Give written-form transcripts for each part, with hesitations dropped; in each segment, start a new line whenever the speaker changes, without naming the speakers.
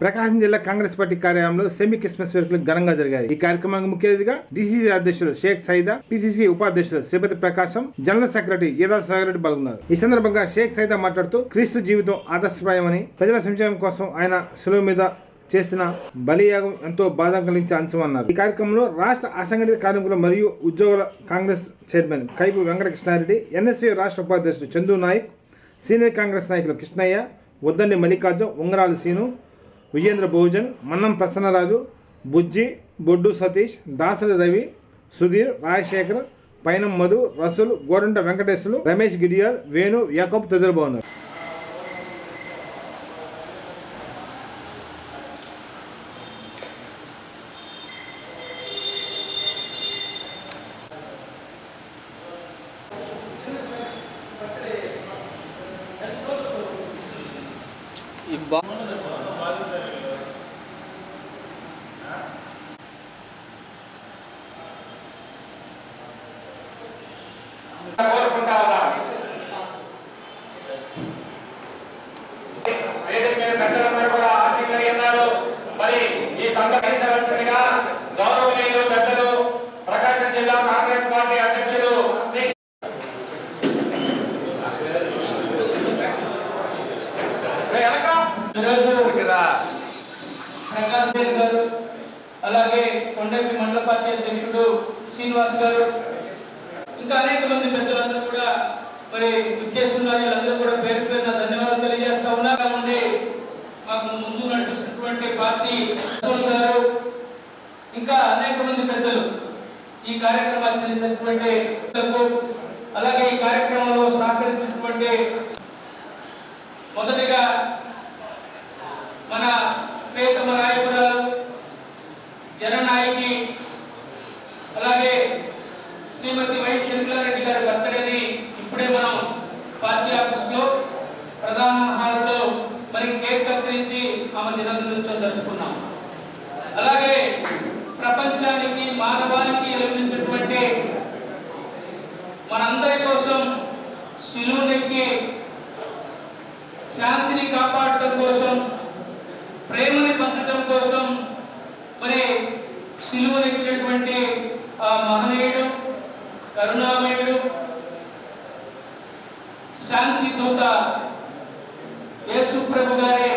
ప్రకాశం జిల్లా కాంగ్రెస్ పార్టీ కార్యాలయంలో semi Christmas వేడుకలు ఘనంగా జరిగాయి. ఈ కార్యక్రమానికి ముఖ్య అతిథిగా డిసిసి అధ్యక్షుడు షేక్ సైదా, పిసిసి ఉపాధ్యక్షుడు శ్రీపతి ప్రకాశం, జనరల్ సెక్రటరీ ఈదా సాగరెడ్డి పాల్గొన్నారు. ఈ సందర్భంగా షేక్ సైదా మాట్లాడుతూ క్రీస్తు జీవితం ఆదర్శప్రాయమని, ప్రజల సంక్షేమం కోసం ఆయన శిలువ మీద చేసిన బలియాగం ఎంతో బాధ కలిగించే అంశం అన్నారు. ఈ కార్యక్రమంలో రాష్ట్ర అసంఘటిత కార్మికులు మరియు ఉద్యోగుల కాంగ్రెస్ చైర్మన్ కైపు వెంకటకృష్ణారెడ్డి, ఎన్ఎస్యు రాష్ట్ర ఉపాధ్యక్షుడు చందు నాయక్, సీనియర్ కాంగ్రెస్ నాయకులు కృష్ణయ్య, వద్దండి మల్లికార్జున్, ఉంగరాల సీను, విజేంద్ర బహుజన్, మన్నం ప్రసన్నరాజు, బుజ్జి, బొడ్డు సతీష్, దాసరి రవి, సుధీర్, రాజశేఖర్, పైనం మధు, రసూల్, గోరంట వెంకటేశ్వరు, రమేష్ గిడియార్, వేణు, యాకబ్ తదితరులు బాగున్నారు.
మరి ఈ సందర్శించవలసిందిగా గౌరవనీయులు పెద్దలు ప్రకాశం జిల్లా కాంగ్రెస్ పార్టీ అధ్యక్షులు
అలాగే కొండపి మండల పార్టీ అధ్యక్షుడు శ్రీనివాస్ గారు, ఇంకా అనేక మంది పెద్దలందరూ కూడా మరి విచ్చేస్తున్నారు. వీళ్ళందరూ కూడా పేరు పేరున ధన్యవాదాలు తెలియజేస్తా ఉన్నారు. ఉండి మాకు ముందు నడిపిస్తున్నటువంటి పార్టీ గారు, ఇంకా అనేక మంది పెద్దలు ఈ కార్యక్రమాన్ని తెలిసినటువంటి, అలాగే ఈ కార్యక్రమంలో సహకరించినటువంటి మొదటిగా మన ప్రియతమ నాయకురాలు జననాయకి, అలాగే శ్రీమతి వై శంకరారెడ్డి గారి బర్త్డేని ఇప్పుడే మనం పార్టీ ఆఫీస్ లో ప్రధాన హాల్లో మరి కేక్ కత్తిరించి ఆమె జన్మదినోత్సవం జరుపుకున్నాం. అలాగే ప్రపంచానికి మానవాళికి వెలిగించినటువంటి మనందరి కోసం శిలువనెక్కి శాంతిని కాపాడటం కోసం, ప్రేమని పంచడం కోసం మరి శిలువనెక్కినటువంటి ఆ మహనీయుడు, కరుణామయుడు, శాంతి దూత యేసు ప్రభు గారి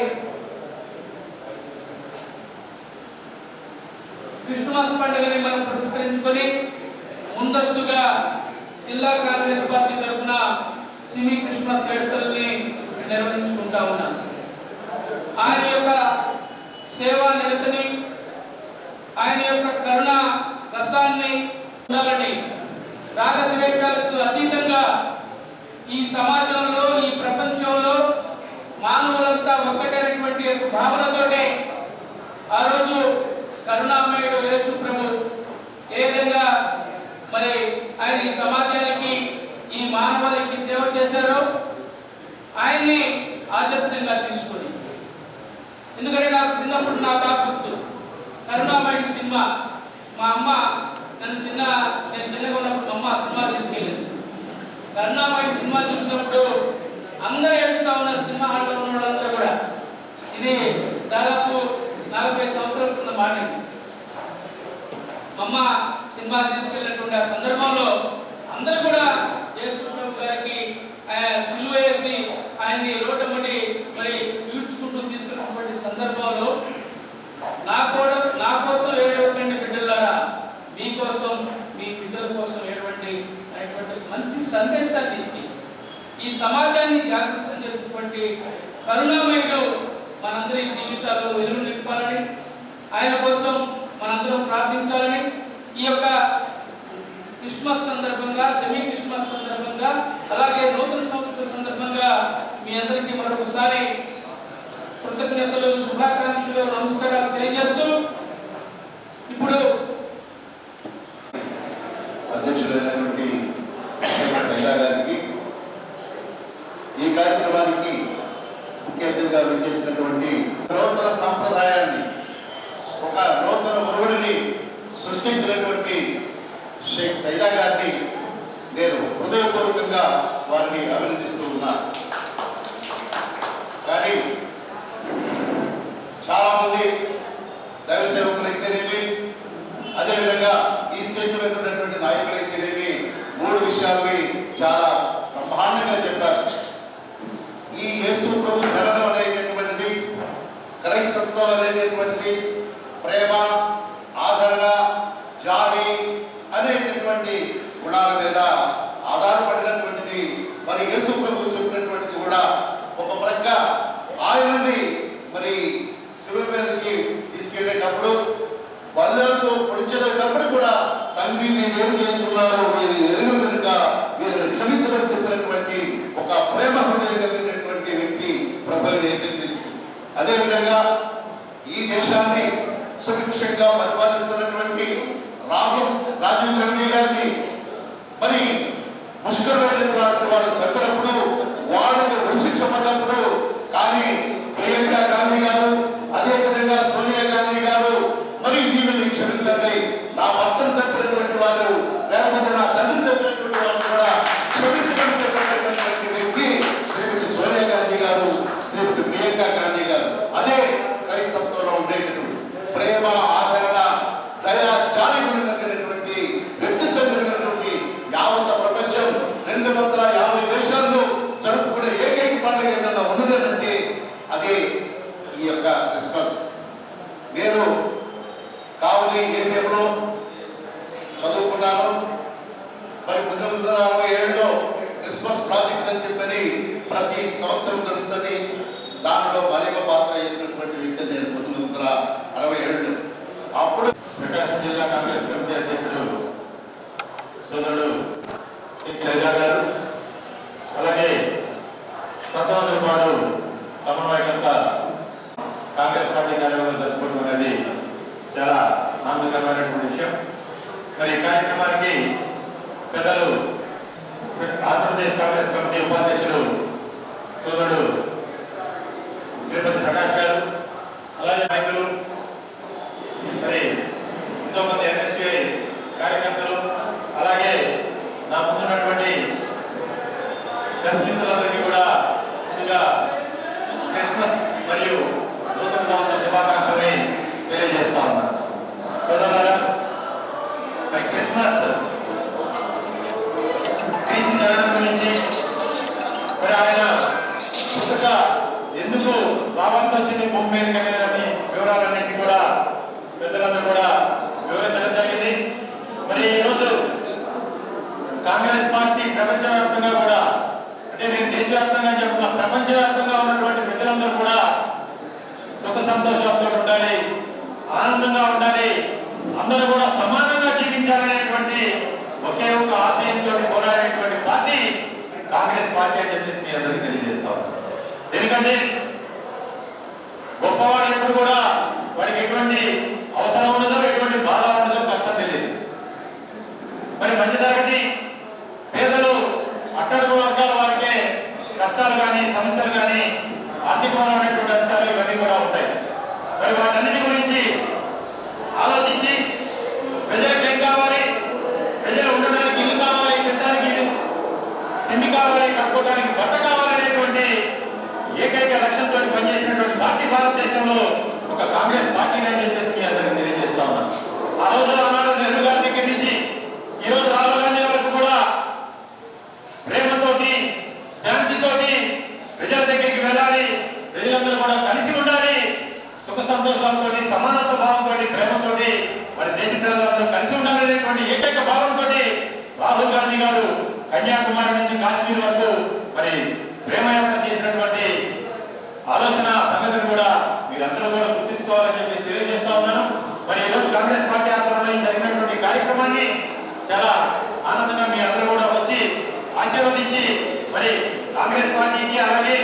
క్రిస్మస్ పండుగని మనం పురస్కరించుకొని ముందస్తుగా జిల్లా కాంగ్రెస్ పార్టీ తరఫున సిమి క్రిస్మస్ వేడుకల్ని నిర్వహించుకుంటా ఉన్నాం. ఆయన యొక్క సేవా నిరతని, ఆయన యొక్క కరుణ రసాన్ని ఉండాలని, రాగద్వేషాలకు అతీతంగా ఈ సమాజంలో, ఈ ప్రపంచంలో మానవులంతా ఒక్కటైనటువంటి భావనతోనే ఆ రోజు కరుణామయుడు యేసు ప్రభు ఏ విధంగా మరి ఆయన ఈ సమాజానికి, ఈ మానవాళికి సేవ చేశారో ఆయన్ని ఆదర్శంగా తీసుకొని, ఎందుకంటే నాకు చిన్నప్పుడు నా బాగా గుర్తు కరుణామయుడు సినిమా. మా అమ్మ నేను చిన్నగా ఉన్నప్పుడు మా అమ్మ సినిమా తీసుకెళ్ళింది. కరుణామయుడు సినిమా చూసినప్పుడు అందరూ ఏడుస్తూ ఉన్నారు, సినిమా హాల్లో ఉన్న వాళ్ళందరూ కూడా. ఇది దాదాపు 40 సంవత్సరాల కింద మాట. మా అమ్మ సినిమా తీసుకెళ్ళినటువంటి ఆ సందర్భంలో అందరూ కూడా యేసు ప్రభు గారికి సిలువ వేసి ఆయన్ని రోడ్డమ్మటి మరి ఈడ్చుకుంటూ తీసుకున్నటువంటి సందర్భంలో నా కోసం ఏడవండి బిడ్డలారా, మీకోసం, మీ బిడ్డల కోసం ఏడవండి అనేటువంటి మంచి సందేశాన్ని ఇచ్చి ఈ సమాజాన్ని జాగృతం చేసినటువంటి కరుణామయుడు మనందరి జీవితాల్లో వెలుగు నింపాలని, ఆయన కోసం మనందరం ప్రార్థించాలని ఈ యొక్క క్రిస్మస్ సందర్భంగా, సెమీ క్రిస్మస్ సందర్భంగా, అలాగే నూతన సంవత్సర సందర్భంగా మీ అందరికీ మరొకసారి కృతజ్ఞతలు, శుభాకాంక్షలు, నమస్కారాలు తెలియజేస్తూ ఇప్పుడు
అధ్యక్షులైనటువంటి సైదా గారికి, ఈ కార్యక్రమానికి ముఖ్య అతిథిగా చేసినటువంటి నూతన సాంప్రదాయాన్ని, ఒక నూతన ఒరవడిని సృష్టించినటువంటి షేక్ సైదా గారిని నేను హృదయపూర్వకంగా వారిని అభినందిస్తూ ఉన్నా. కానీ చాలా మంది దైవ సేవకులు అయితేనేమి, అదేవిధంగా ఈ స్టేజ్ మీద ఉన్నటువంటి నాయకులు అయితేనేమి 3 విషయాల్ని చాలా బ్రహ్మాండంగా చెప్పారు. ఈ యేసు ప్రభు జననం అనేటటువంటిది, క్రైస్తత్వం అనేటటువంటిది ప్రేమ, ఆదరణ, జాలి అనేటటువంటి గుణాల మీద ఆధారపడినటువంటిది. మరి యేసు ప్రభు చెప్పినటువంటిది కూడా ఒక ప్రక్క ఆయనని మరి శివుల మీదకి తీసుకెళ్లేటప్పుడు బల్లెలతో పొడిచేటప్పుడు కూడా తండ్రి మీరేం చేస్తున్నారు, మీరు ఎరుగు వెనుక వీరిని క్షమించమని చెప్పినటువంటి ఒక ప్రేమ హృదయం కలిగినటువంటి వ్యక్తి ప్రభు యేసుక్రీస్తు. అదేవిధంగా ఈ దేశాన్ని సుభిక్షంగా పరిపాలిస్తున్నటువంటి రాజీవ్ గాంధీ గారిని మరి ముష్కరమైనటువంటి వారు చెప్పినప్పుడు, వాళ్ళకి ఉరిశిక్షపడినప్పుడు, కానీ ప్రియాంక గాంధీ గారు, అదేవిధంగా సోనియా గాంధీ గారు మరి వీళ్ళని క్షమించండి, నా భర్తను తప్పినటువంటి వారు, లేకపోతే నా తండ్రిని తప్పినటువంటి వారు కూడా క్షమించబడినటువంటి వ్యక్తి శ్రీమతి సోనియా గాంధీ గారు, శ్రీమతి ప్రియాంక గాంధీ గారు. అదే క్రైస్తత్వంలో ఉండేటటువంటి ప్రేమ, ఆదరణ, దయ, జాలి కలిగినటువంటి వ్యక్తిత్వం కలిగినటువంటి యావత్ ప్రపంచం 250 దేశాల్లో జరుపుకునే ఏకైక పండుగ ఏదైనా ఉన్నదేనంటే అది ఈ యొక్క క్రిస్మస్. నేను కావలి ఏపీలో చదువుకున్నాను. మరి 1967లో క్రిస్మస్ ప్రాజెక్ట్ అని చెప్పని ప్రతి సంవత్సరం జరుగుతుంది. దానిలో మరొక పాత్ర వేసినటువంటి వ్యక్తి నేను 1967లో. అప్పుడు
ప్రకాశం జిల్లా కాంగ్రెస్ కమిటీ అధ్యక్షుడు సోదరుడు శైలా గారు, అలాగే సత్తవదలపాడు సమన్వయకర్త కాంగ్రెస్ పార్టీ కార్యక్రమంలో జరుపుకుంటున్నది చాలా ఆనందకరమైనటువంటి విషయం. మరి ఈ కార్యక్రమానికి పెద్దలు ఆంధ్రప్రదేశ్ కాంగ్రెస్ కమిటీ ఉపాధ్యక్షుడు సోదరుడు శ్రీపతి ప్రకాష్ గారు, అలాగే నాయకులు, మరి ఎంతోమంది ఎన్ఎస్యుఐ కార్యకర్తలు, అలాగే నా ముందున్నటువంటి ప్రెస్ మిత్రులందరికీ కూడా ముందుగా క్రిస్మస్ మరియు నూతన సంవత్సర శుభాకాంక్షల్ని తెలియజేస్తా ఉన్నాను. సోదరులారా, మరి క్రిస్మస్ క్రీస్తు జననం గురించి, మరి ఆయన పుట్టుక ఎందుకు రావాల్సి వచ్చింది భూమి మీదకి అనేదాన్ని వివరాలన్నింటినీ కూడా పెద్దలందరూ కూడా వివరించడం జరిగింది. మరి ఈరోజు కాంగ్రెస్ పార్టీ ప్రపంచవ్యాప్తంగా కూడా, అంటే నేను దేశవ్యాప్తంగా చెప్తున్నా, ప్రపంచవ్యాప్తంగా ఉన్నటువంటి ప్రజలందరూ కూడా సుఖ సంతోషాలతో ఉండాలి, ఆనందంగా ఉండాలి, అందరూ కూడా సమానంగా జీవించాలనేటువంటి ఒకే ఒక ఆశయంతో పోరాడేటువంటి పార్టీ కాంగ్రెస్ పార్టీ అని చెప్పేసి మీ అందరికీ తెలియజేస్తా ఉన్నాను. ఎందుకంటే గొప్పవాడు ఎప్పుడు కూడా వాడికి ఎటువంటి అవసరం ఉండదో, ఎటువంటి బాధ ఉండదో, కష్టం తెలియదు. మరి మధ్యతరగతి పేదలు, అట్టడుగు వర్గాల వారికే కష్టాలు కానీ, సమస్యలు కానీ, ఆర్థికపరమైనటువంటి అంశాలు ఇవన్నీ కూడా ఉంటాయి. మరి వాటన్నిటి గురించి ఆలోచించి ప్రజలకు ఏం కావాలి, ప్రజలు ఉండడానికి ఇల్లు కావాలి, తినడానికి తిండి కావాలి, కట్టుకోవడానికి బట్ట కావాలనేటువంటి ఏకైక లక్ష్యంతో పనిచేసినటువంటి పార్టీ భారతదేశంలో ఒక కాంగ్రెస్ పార్టీ అని చెప్పేసి మీ అందరికీ తెలియజేస్తా ఉన్నాను. ఆ రోజు ఆనాడు నెహ్రూ గారి దగ్గర నుంచి ఈ రోజు రాహుల్ గాంధీ వరకు కూడా ప్రేమతోటి, శాంతితోటి ప్రజల దగ్గరికి వెళ్ళాలి, ప్రజలందరూ కూడా కలిసి ఉండాలి, సుఖ సంతోషాలతో, సమానత్వ భావంతో, ప్రేమతోటి మరి దేశ ప్రజలందరూ కలిసి ఉండాలనేటువంటి ఏకైక భావంతో రాహుల్ గాంధీ గారు కన్యాకుమారి నుంచి కాశ్మీర్ వరకు మరి ప్రేమయాత్ర చేసినటువంటి ఆలోచన సంగతిని కూడా మీరందరూ కూడా గుర్తించుకోవాలని చెప్పి తెలియజేస్తా ఉన్నాను. మరి ఈరోజు కాంగ్రెస్ పార్టీ ఆధ్వర్యంలో జరిగినటువంటి కార్యక్రమాన్ని చాలా ఆనందంగా మీ అందరూ కూడా వచ్చి ఆశీర్వదించి మరి కాంగ్రెస్ పార్టీకి, అలాగే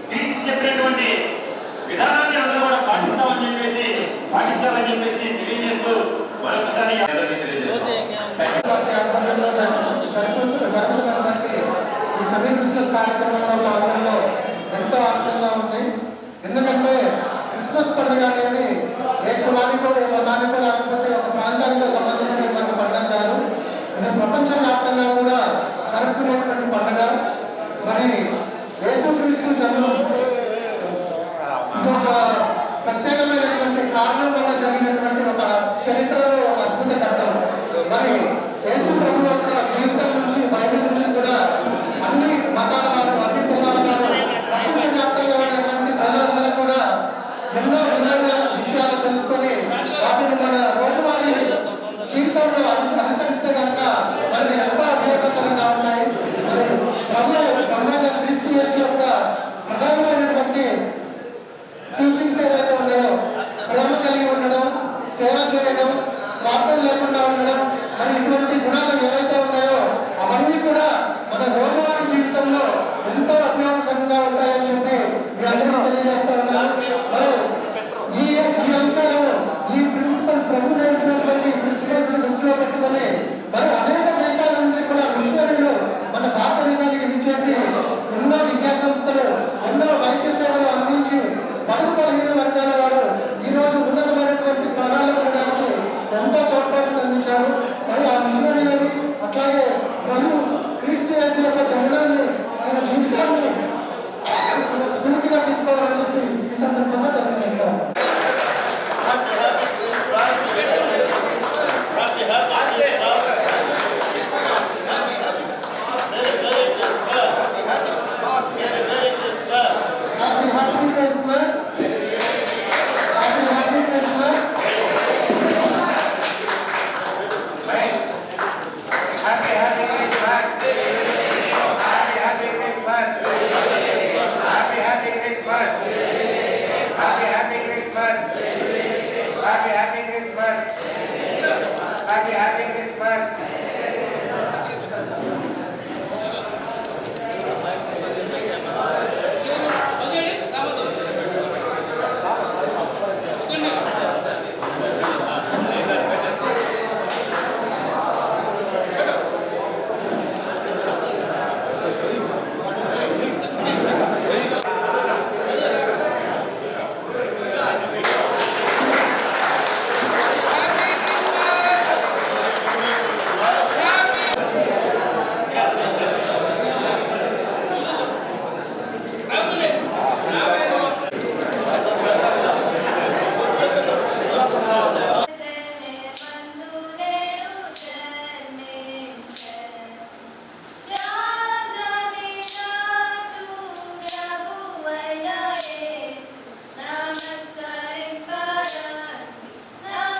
క్రీస్తు చెప్పినటువంటి విధానాన్ని అందరూ కూడా పాటిస్తామని చెప్పేసి, పాటించాలని చెప్పేసి తెలియజేస్తూ మరొకసారి అందరికీ తెలియజేస్తాం.
ఈ సమయం క్రిస్మస్ కార్యక్రమంలో పాల్గొనడంలో ఎంతో ఆనందంగా ఉంది. ఎందుకంటే క్రిస్మస్ పండుగ అనేది ఏ కులానికో, ఏ మతానికో, లేకపోతే ఒక ప్రాంతానికో సంబంధించినటువంటి పండుగ కాదు. ఇది ప్రపంచవ్యాప్తంగా కూడా జరుపుకునేటువంటి పండుగ. మరి యేసుక్రీస్తు జన్మం ఇది ఒక ప్రత్యేకమైన మరి యేసు ప్రభు యొక్క జీవితం నుంచి బైబిల్ నుంచి కూడా అన్ని మతాల వారు అన్ని కులాల వారు ప్రపంచవ్యాప్తంగా ఉన్నటువంటి ప్రజలందరూ కూడా ఎన్నో విధమైన విషయాలు తెలుసుకొని వాటిని మన రోజువారీ జీవితంలో అనుసరిస్తే కనుక మరి